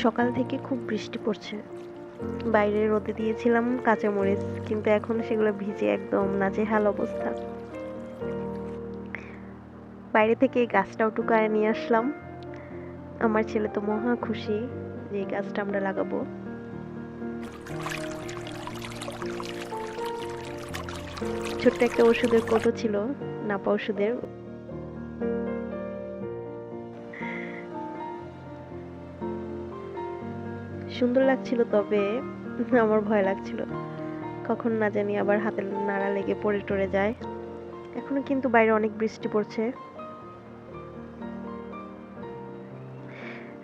সকাল থেকে খুব বৃষ্টি পড়ছে। বাইরে রোদে দিয়েছিলাম কাঁচামরিচ, কিন্তু এখন সেগুলো ভিজে একদম নাজেহাল অবস্থা। বাইরে থেকে এই গাছটাও টুকায় নিয়ে আসলাম। আমার ছেলে তো মহা খুশি যে এই গাছটা আমরা লাগাবো। ছোট্ট একটা ওষুধের কৌটো ছিল, নাপা ওষুধের। সুন্দর লাগছিল, তবে আমার ভয় লাগছিল কখন না জানি আবার হাতে নাড়া লেগে পড়ে টরে যায়। এখনো কিন্তু বাইরে অনেক বৃষ্টি পড়ছে।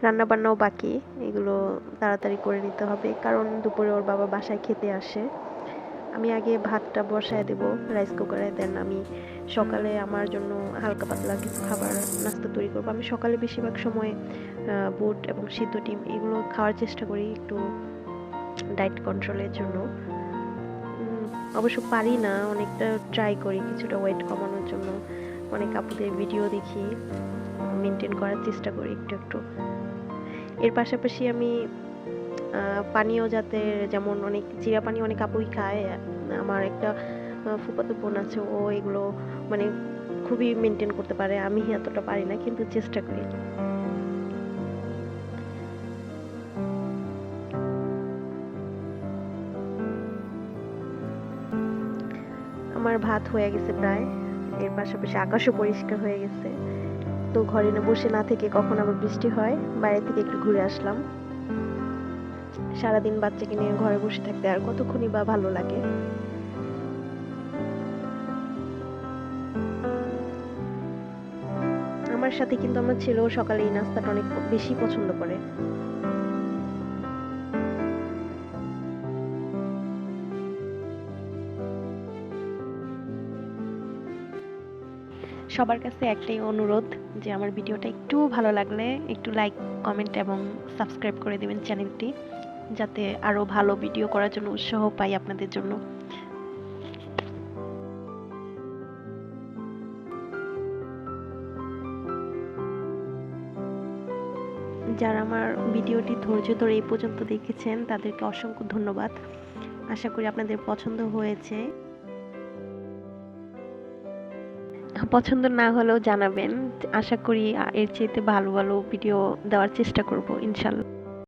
রান্না বান্নাও বাকি, এগুলো তাড়াতাড়ি করে নিতে হবে, কারণ দুপুরে ওর বাবা বাসায় খেতে আসে। আমি আগে ভাতটা বসায় দেব রাইস কুকারে, দেন আমি সকালে আমার জন্য হালকা পাতলা কিছু খাবার নাস্তা তৈরি করবো। আমি সকালে বেশিরভাগ সময় বুট এবং সিদ্ধ ডিম এগুলো খাওয়ার চেষ্টা করি, একটু ডায়েট কন্ট্রোলের জন্য। অবশ্য পারি না, অনেকটা ট্রাই করি কিছুটা ওয়েট কমানোর জন্য। অনেক আপুদের ভিডিও দেখি, মেনটেন করার চেষ্টা করি একটু একটু। এর পাশাপাশি আমি পানীয় জাতের, যেমন অনেক জিরা পানি অনেক আপুই খায়। আমার একটা ফুফাতো বোন আছে, ও এগুলো মানে খুবই মেনটেন করতে পারে, আমি এতটা পারি না, কিন্তু চেষ্টা করি। আমার ভাত হয়ে গেছে প্রায়। এর পাশাপাশি আকাশও পরিষ্কার হয়ে গেছে। তো ঘরে না বসে না থেকে কখন আবার বৃষ্টি হয়, বাইরে থেকে একটু ঘুরে আসলাম। সারাদিন বাচ্চাকে নিয়ে ঘরে বসে থাকতে আর কতক্ষণই বা ভালো লাগে। আমার সাথে কিন্তু আমার ছেলেও সকালে এই নাস্তাটা অনেক বেশি পছন্দ করে। সবার কাছে একটাই অনুরোধ, যে আমার ভিডিওটা একটু ভালো লাগলে একটু লাইক, কমেন্ট এবং সাবস্ক্রাইব করে দেবেন চ্যানেলটি, যাতে আরো ভালো ভিডিও করার জন্য উৎসাহ পাই আপনাদের জন্য। যারা আমার ভিডিওটি ধৈর্য ধরে এই পর্যন্ত দেখেছেন তাদেরকে অসংখ্য ধন্যবাদ। আশা করি আপনাদের পছন্দ হয়েছে। পছন্দ না হলেও জানাবেন, আশা করি এর চাইতে ভালো ভালো ভিডিও দেওয়ার চেষ্টা করব ইনশাল্লাহ।